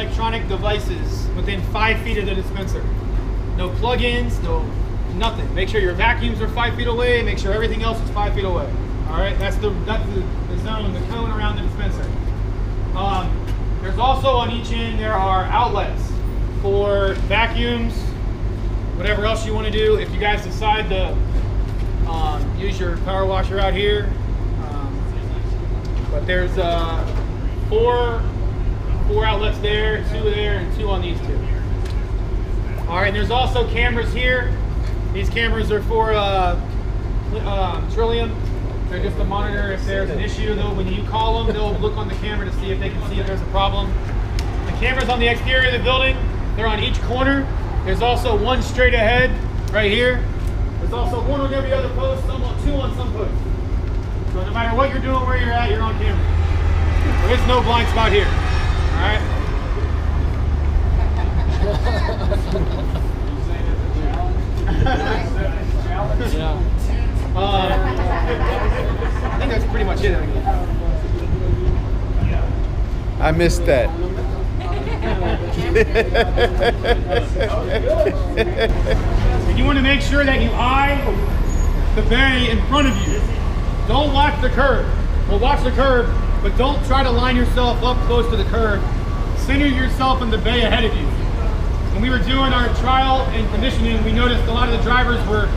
electronic devices within 5 feet of the dispenser. No plug-ins, no nothing. Make sure your vacuums are 5 feet away. Make sure everything else is 5 feet away. All right, that's the zone, the cone around the dispenser. There's also on each end there are outlets for vacuums, whatever else you want to do. If you guys decide to use your power washer out here, but there's four outlets there, 2 there, and 2 on these 2. All right, there's also cameras here. These cameras are for Trillium. They're just to monitor if there's an issue. Though when you call them, they'll look on the camera to see if they can see if there's a problem. The cameras on the exterior of the building, they're on each corner. There's also one straight ahead right here. There's also one on every other post, 2 on some posts. So no matter what you're doing, where you're at, you're on camera. There is no blind spot here. All right. I think that's pretty much it. I missed that. And you want to make sure that you eye the bay in front of you. Don't watch the curb. Well, watch the curb, but don't try to line yourself up close to the curb. Center yourself in the bay ahead of you. When we were doing our trial and conditioning, we noticed a lot of the drivers were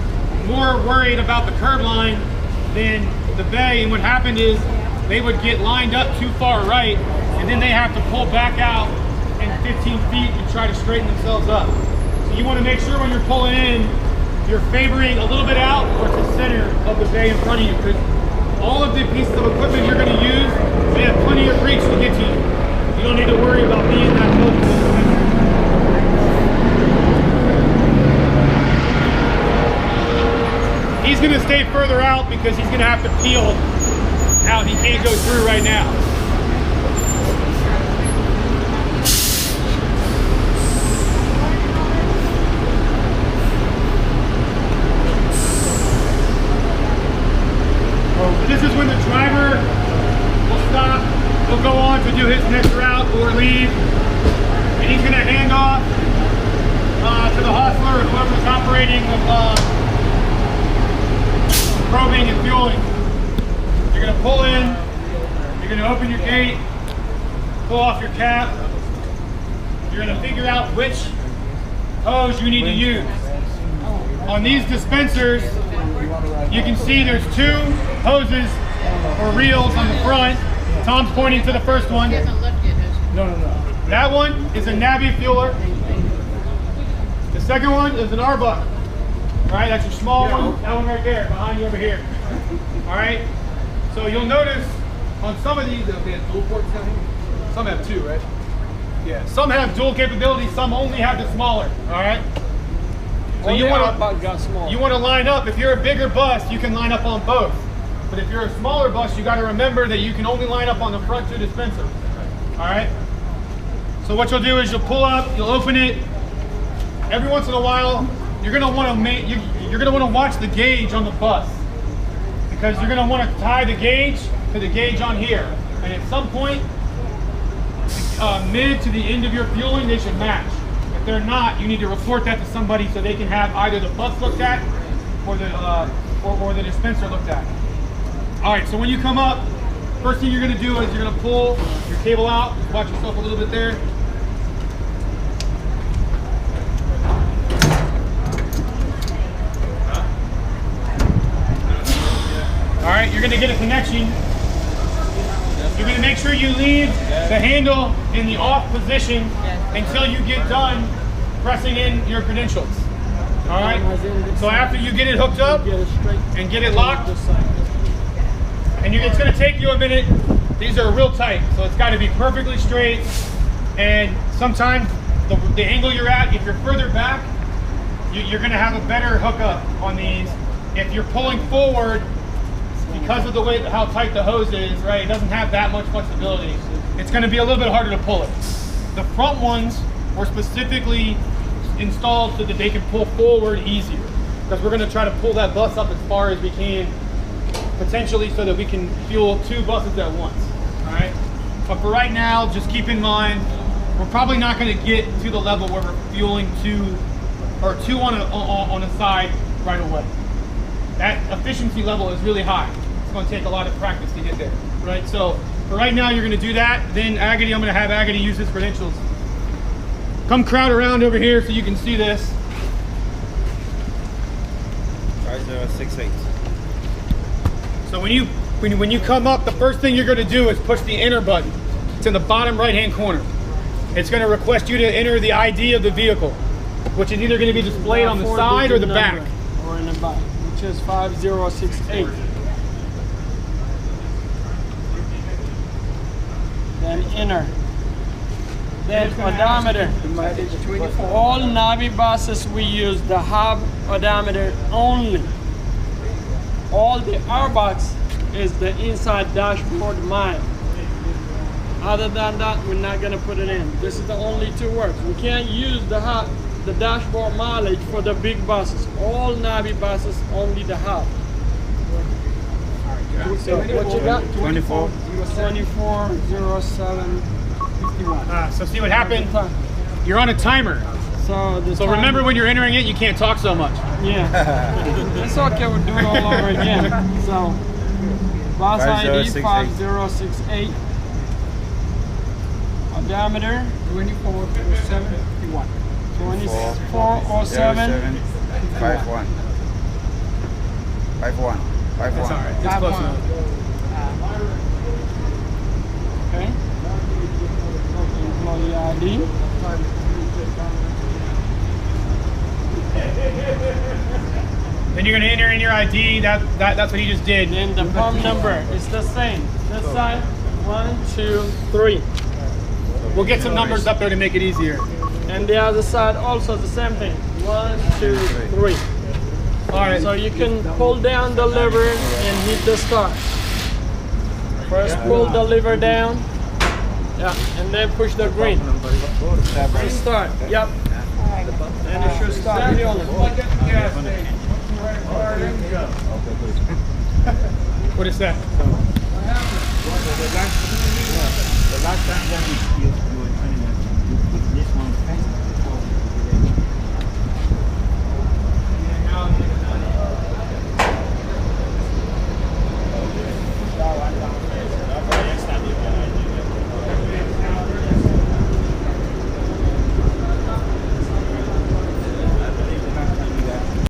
more worried about the curb line than the bay, and what happened is they would get lined up too far right, and then they have to pull back out and 15 feet and try to straighten themselves up. So you want to make sure when you're pulling in, you're favoring a little bit out or to the center of the bay in front of you, because all of the pieces of equipment you're going to use, they have plenty of reach to get to you. You don't need to worry about being that close to the dispenser. He's going to stay further out because he's going to have to peel out. He can't go through right now. So this is when the driver will stop. He'll go on to do his next route or leave. And he's going to hand off to the hostler or whoever's operating probing and fueling. You're going to pull in, you're going to open your gate, pull off your cap. You're going to figure out which hose you need to use. On these dispensers, you can see there's 2 hoses or reels on the front. Tom's pointing to the first one. No. That one is a Navi fueler. The second one is an Arbuck. All right, that's your small one. That one right there, behind you over here. All right. So you'll notice on some of these, they have dual ports down here. Some have 2, right? Yeah. Some have dual capability. Some only have the smaller. All right. So you want to line up. If you're a bigger bus, you can line up on both. But if you're a smaller bus, you got to remember that you can only line up on the front 2 dispensers. All right. So what you'll do is you'll pull up, you'll open it. Every once in a while, you're gonna want to watch the gauge on the bus, because you're gonna want to tie the gauge to the gauge on here. And at some point, mid to the end of your fueling, they should match. If they're not, you need to report that to somebody so they can have either the bus looked at or the dispenser looked at. All right, so when you come up, first thing you're gonna do is you're gonna pull your cable out. Watch yourself a little bit there. All right, you're gonna get a connection. You're gonna make sure you leave the handle in the off position until you get done pressing in your credentials. All right, so after you get it hooked up and get it locked, and it's gonna take you a minute. These are real tight, so it's gotta be perfectly straight. And sometimes the angle you're at, if you're further back, you're gonna have a better hookup on these. If you're pulling forward, because of the way how tight the hose is, right, it doesn't have that much flexibility. It's going to be a little bit harder to pull it. The front ones were specifically installed so that they can pull forward easier, because we're going to try to pull that bus up as far as we can, potentially so that we can fuel 2 buses at once. All right. But for right now, just keep in mind we're probably not going to get to the level where we're fueling two on a side right away. That efficiency level is really high. It's going to take a lot of practice to get there, right? So for right now, you're going to do that. Then Agony, I'm going to have Agony use his credentials. Come crowd around over here so you can see this. 5068. So when you come up, the first thing you're going to do is push the enter button. It's in the bottom right-hand corner. It's going to request you to enter the ID of the vehicle, which is either going to be displayed on the side or the back. Or in the back, which is 5068. Then enter. Then odometer. For all Navi buses, we use the hub odometer only. All the airbox is the inside dashboard mile. Other than that, we're not gonna put it in. This is the only two words. We can't use the dashboard mileage for the big buses. All Navi buses, only the hub. So what you got? 24. 240751. So see what happened? You're on a timer. So remember when you're entering it, you can't talk so much. Yeah. It's okay, we'll do it all over again. So bus ID 5068. Odometer 240751. 2407 51. 51. That's all right. It's close enough. Okay. Employee ID. Then you're going to enter in your ID. That's what he just did. Then the pump number is the same. This side, 1, 2, 3. We'll get some numbers up there to make it easier. And the other side also the same thing. 1, 2, 3. All right. So you can pull down the lever and hit the start. First pull the lever down. Yeah, and then push the green. To start. Yep. And it should start fueling. What is that? The last time when